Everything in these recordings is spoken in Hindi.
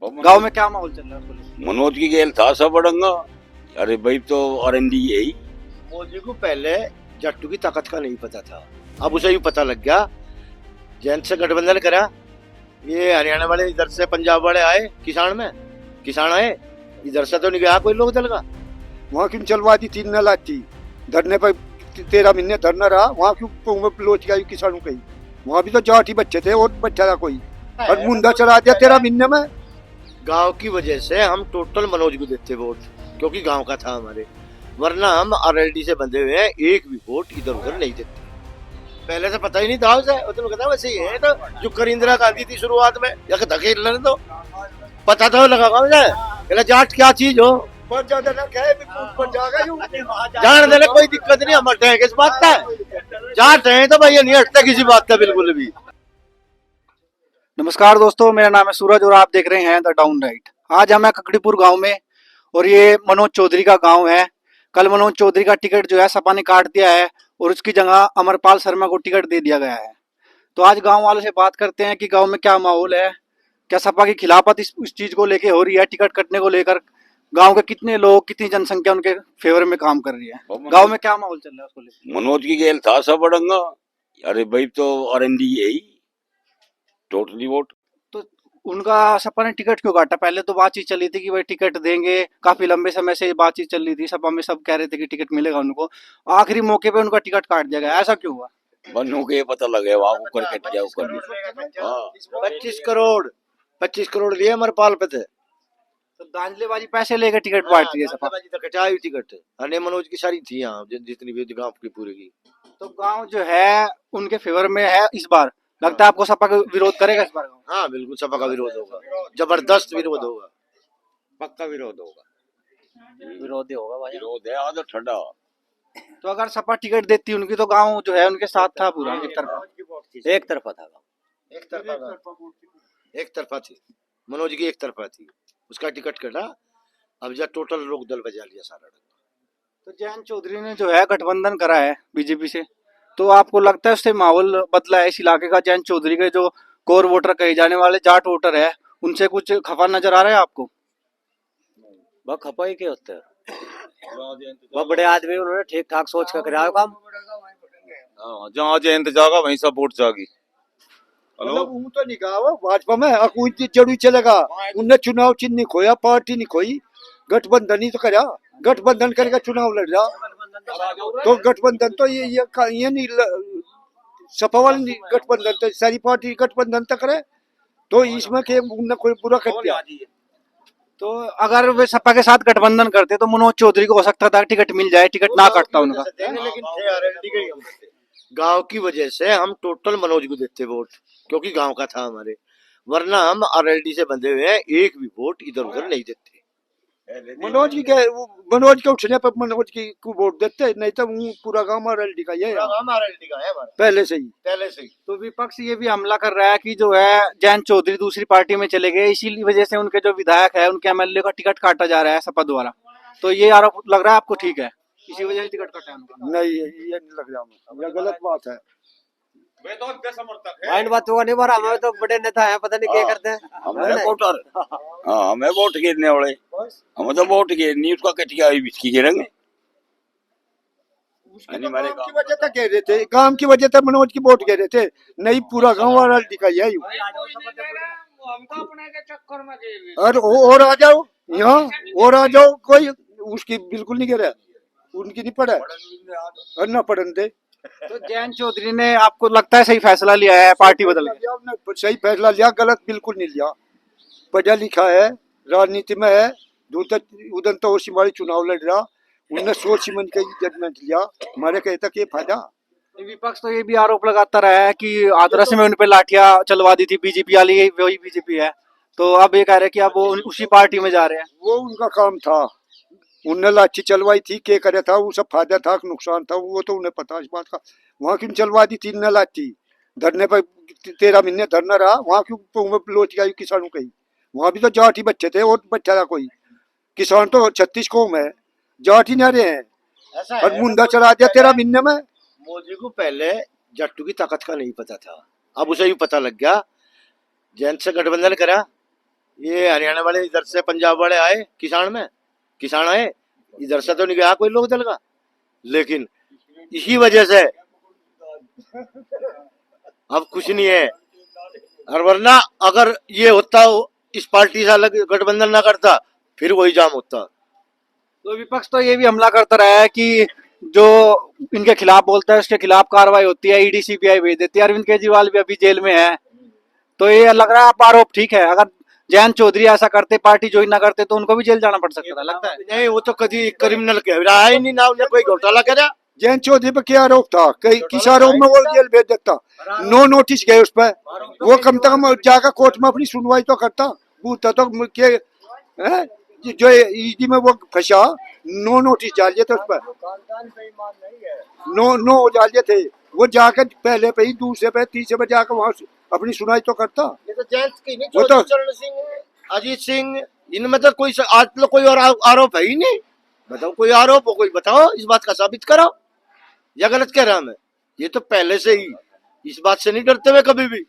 गांव में क्या माहौल चल रहा है उसको मनोज की गेल था सब बड़ंगा। अरे भाई तो आरएनडी यही। मोदी को पहले जट्टू की ताकत का नहीं पता था, अब उसे भी पता लग गया। जैन से गठबंधन करा, ये हरियाणा वाले इधर से पंजाब वाले आए, किसान आए, इधर से तो नहीं गया कोई लोग दल का। वहाँ क्यों चलवा दी 3 न लाती धरने पर 13 महीने धरना रहा। वहाँ क्यों लोच गई किसानों की। वहाँ भी तो जाट ही बच्चे थे और बच्चा था कोई, और मुंडा चला दिया 13 महीने में। गांव की वजह से हम टोटल मनोज को देते वोट, क्योंकि गांव का था हमारे, वरना हम आरएलडी से बंधे हुए हैं, एक भी वोट इधर उधर नहीं देते। पहले से पता ही नहीं था उसे, तो कहता वैसे ही है। तो जो कर इंदिरा गांधी थी शुरुआत में, या धकेल लेने दो, पता तो लगा मुझे जाट क्या चीज हो। पर ज्यादा ना कहे पर जाएगा यूं। जान देने कोई दिक्कत नहीं, हम हटे हैं किस बात का। जाट है तो भाई नहीं हटते किसी बात का बिल्कुल भी। नमस्कार दोस्तों, मेरा नाम है सूरज और आप देख रहे हैं द डाउन राइट। आज हम हैं ककड़ीपुर गांव में और ये मनोज चौधरी का गांव है। कल मनोज चौधरी का टिकट जो है सपा ने काट दिया है और उसकी जगह अमरपाल शर्मा को टिकट दे दिया गया है। तो आज गांव वालों से बात करते हैं कि गांव में क्या माहौल है, क्या सपा की खिलाफत इस चीज को लेके हो रही है, टिकट कटने को लेकर गांव के कितने लोग, कितनी जनसंख्या उनके फेवर में काम कर रही है, गांव में क्या माहौल चल रहा है उसको लेकर। मनोज की गेल था सब बड़ंगा। अरे भाई तो आरएनडी यही टोटली वोट। तो उनका सपा ने टिकट क्यों काटा? पहले तो बातचीत चली थी कि भाई टिकट देंगे, काफी लंबे समय से बातचीत चल रही थी सपा में, सब कह रहे थे कि टिकट मिलेगा उनको। आखिरी मौके पे उनका टिकट काट दिया गया, ऐसा क्यों हुआ? बनो के पता लगे वहां ऊपर कट गया ऊपर। हाँ 25 करोड़ लिए अमरपाल पे थे। तो दांजलेबाजी पैसे लेकर टिकट बांट रही है सपा। कटाई टिकट अरे मनोज की सारी थी यहाँ, जितनी भी गांव की पूरी की। तो गांव जो है उनके फेवर में है इस बार। लगता है आपको सपा का विरोध करेगा इस बार गांव? हाँ बिल्कुल सपा का विरोध होगा, जबरदस्त विरोध होगा, पक्का विरोध होगा। विरोध ही होगा भाई। विरोध है आज ठंडा। तो अगर सपा टिकट देती उनकी तो गांव जो है उनके साथ था पूरा एक तरफा था। एक तरफा थी मनोज की, एक तरफा थी, उसका टिकट कटा। अब जब टोटल लोग दल बजा लिया सारा। तो जैन चौधरी ने जो है गठबंधन करा है बीजेपी से, तो आपको लगता है उससे माहौल बदला है इस इलाके का? जैन चौधरी के जो कोर वोटर कहे जाने वाले जाट वोटर है, उनसे कुछ खफा नजर आ रहा है आपको? वह खपा ही के होते हैं, वह बड़े आदमी, उन्होंने ठीक ठाक सोच कर कराया काम। जहाँ जयंत जागा वहीं सब वोट जागी। मतलब वो तो नहीं कहा भाजपा में अकुई जरूरी चलेगा। उनने चुनाव चिन्ह नहीं खोया, पार्टी नहीं खोई, गठबंधन ही तो करा। गठबंधन करके चुनाव लड़ रहा, तो गठबंधन तो ये नहीं, सपा वाले गठबंधन तो सारी पार्टी गठबंधन तक करे, तो इसमें के उनने कोई बुरा कर दिया। तो अगर वे सपा के साथ गठबंधन करते तो मनोज चौधरी को हो सकता था टिकट मिल जाए, टिकट ना काटता उनका। लेकिन गांव की वजह से हम टोटल मनोज को देते वोट, क्योंकि गांव का था हमारे, वरना हम आरएलडी से बंधे हुए हैं, एक भी वोट इधर उधर नहीं देते। मनोज के उठने पर मनोज की को वोट देते, नहीं तो वो पूरा गांव आरएलडी का है पहले से ही। तो विपक्ष ये भी हमला कर रहा है कि जो है जैन चौधरी दूसरी पार्टी में चले गए, इसी वजह से उनके जो विधायक है, उनके एमएलए का टिकट काटा जा रहा है सपा द्वारा। तो ये आरोप लग रहा है आपको? ठीक है, इसी वजह से टिकट काटा है उनका? नहीं, ये नहीं लग रहा, ये गलत बात है। माइंड बात हुआ नहीं, मारा हमें तो बड़े नेता है, पता नहीं क्या करते हैं। हमें वोटर, हाँ हमें वोट गिरने वाले, हमें तो वोट गिरनी, उसका कटिया बिस्की गिरेंगे। गांव की वजह से कह रहे थे, गांव की वजह से मनोज की वोट कह रहे थे, नहीं पूरा गांव आरएलडी का है। और आ जाओ यहाँ, और आ जाओ, कोई उसकी बिल्कुल नहीं कह रहा, उनकी नहीं पड़ा और ना पढ़न दे। तो जैन चौधरी ने आपको लगता है सही फैसला लिया है पार्टी बदल के? सही फैसला लिया, गलत बिल्कुल नहीं लिया। पढ़ा लिखा है, राजनीति में है, उधर तो सिमारी चुनाव लड़ रहा, उनने सोच समझ के जजमेंट लिया। हमारे कहे तक ये फायदा। विपक्ष तो ये भी आरोप लगाता रहा है कि आदर्श में उन पे लाठियां चलवा दी थी बीजेपी वाली, वही बीजेपी है। तो अब ये कह रहे हैं कि अब वो उसी पार्टी में जा रहे हैं। वो उनका काम था, उनने लाठी चलवाई थी, क्या करे था, वो सब फायदा था नुकसान था, वो तो उन्हें पता इस बात का। वहाँ क्यों चलवा दी 3 न लाठी धरने पर 13 महीने धरना रहा। वहाँ क्यों लोच गई किसानों की। वहाँ भी तो जाट ही बच्चे थे और बच्चा था कोई। किसान तो 36 कौम है, जाट ही नारे हैं, और मुंडा चला दिया 13 महीने में। मोदी को पहले जट्टू की ताकत का नहीं पता था, अब उसे भी पता लग गया। जैन से गठबंधन करा, ये हरियाणा वाले इधर से पंजाब वाले आए किसान आए, इधर से तो नहीं गया कोई लोग दल का, लेकिन इसी वजह से अब कुछ नहीं है। और वरना अगर ये होता, इस पार्टी से अलग गठबंधन ना करता, फिर वही जाम होता। तो विपक्ष तो ये भी हमला करता रहा है कि जो इनके खिलाफ बोलता है उसके खिलाफ कार्रवाई होती है, ईडी सीबीआई भेज देती है। अरविंद केजरीवाल भी अभी जेल में है, तो ये लग रहा है आप आरोप ठीक है। अगर जयंत चौधरी ऐसा करते, पार्टी ज्वाइन ना करते, तो उनको भी जेल जाना पड़ सकता था, लगता है। नहीं, वो तो कभी क्रिमिनल कह रहा है नहीं ना, उन्हें कोई घोटाला करा। जयंत चौधरी पर क्या आरोप था? कई किस आरोप में वो जेल भेज देता? नो नोटिस गए उस पर, वो कम से कम जाकर कोर्ट में अपनी सुनवाई तो करता, पूछता तो के हैं? जो ईडी में वो फंसा, नो नोटिस डालिए थे उस पर, नो डालिए थे, वो जाकर पहले पे ही, दूसरे पे, तीसरे पे जाकर वहां अपनी सुनाई तो करता। ये तो जयंत की नहीं, वो तो चरण सिंह, अजीत सिंह, इनमें तो कोई आज तो कोई और आरोप है ही नहीं। बताओ कोई आरोप हो, कोई बताओ, इस बात का साबित करो, या गलत कह रहा मैं? ये तो पहले से ही इस बात से नहीं डरते हुए कभी भी।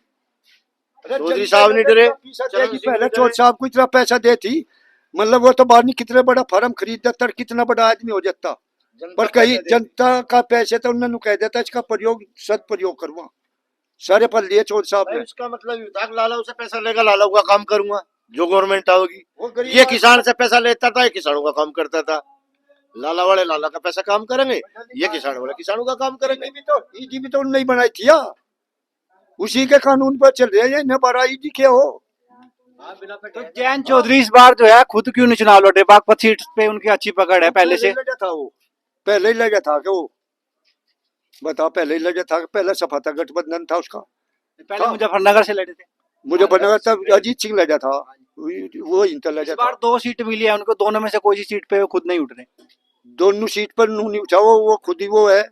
चौधरी साहब नहीं डरे। पहले चौधरी साहब को इतना पैसा देती, मतलब वो तो बाहर नहीं, कितने बड़ा फर्म खरीद देता, कितना बड़ा आदमी हो जाता, पर कहीं जनता का पैसे तो उन्होंने कह देता इसका प्रयोग सदप्रयोग करवा, सारे पर लिए चौधरी साहब ने। इसका मतलब ये लाला उसे पैसा लेगा, लाला का काम करूंगा, जो गवर्नमेंट आओगी। ये किसान से पैसा लेता था, ये किसानों का काम करता था। लाला वाले लाला का पैसा काम करेंगे, ये किसान वाले किसानों का काम करेंगे। ईडी भी तो नहीं बनाई थी या? उसी के कानून पर चल रहे हैं, न बड़ा ईडी क्या हो। तो जयंत चौधरी इस बार जो है खुद क्यों नहीं चुनाव लड़े? बागपत सीट पे उनकी अच्छी पकड़ है पहले से। था वो पहले ही लगा था कि वो बताओ, पहले ही लगा था, पहले सफा था, गठबंधन था उसका। पहले मुजफ्फरनगर से लड़े थे, मुजफ्फरनगर तब अजीत सिंह लगा था, वो इंटर इस लगा बार था। 2 सीट मिली है उनको, दोनों में से कोई सी सीट पे वो खुद नहीं उठ रहे। दोनों सीट पर नू नहीं उठा, वो खुद ही वो है,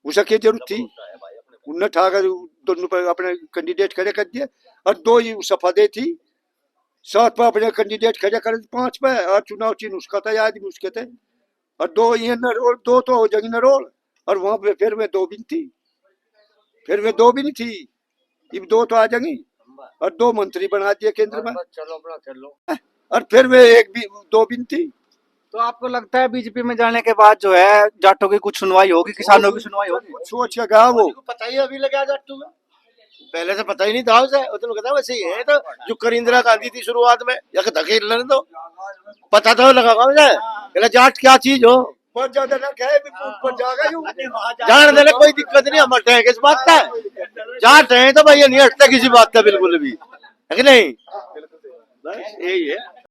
उसे क्या जरूरत थी? उन्हें ठाकर दोनों पर अपने कैंडिडेट खड़े कर दिए, और 2 ही सफा दे थी, 7 पर अपने कैंडिडेट खड़े कर, 5 पे, और चुनाव चिन्ह उसका था, आदमी उसके थे, और 2 ये नरोल, 2 तो हो जाएगी नरोल, और वहां पे फिर में 2 भी नहीं थी, फिर में 2 भी नहीं थी, अब 2 तो आ जाएंगी, और 2 मंत्री बना दिए केंद्र में, चलो अपना चलो। और फिर में 2 भी नहीं थी। तो आपको लगता है बीजेपी में जाने के बाद जो है जाटों की कुछ सुनवाई होगी, किसानों की सुनवाई होगी? सोच के कहा वो, पता ही अभी लगा जाटू में, पहले से पता ही नहीं था उसे, वो तो कहता वैसे ही है। तो जो कर इंदिरा गांधी थी शुरुआत में, या धकेल लेने दो, पता तो लगा मुझे जाट क्या चीज हो। बहुत ज्यादा ना कहे, पर जाएगा यूं। जान देने कोई दिक्कत नहीं, हम हटे हैं किस बात का? जाट है तो भैया नहीं हटता किसी बात का बिल्कुल भी, है कि नहीं? बस यही है।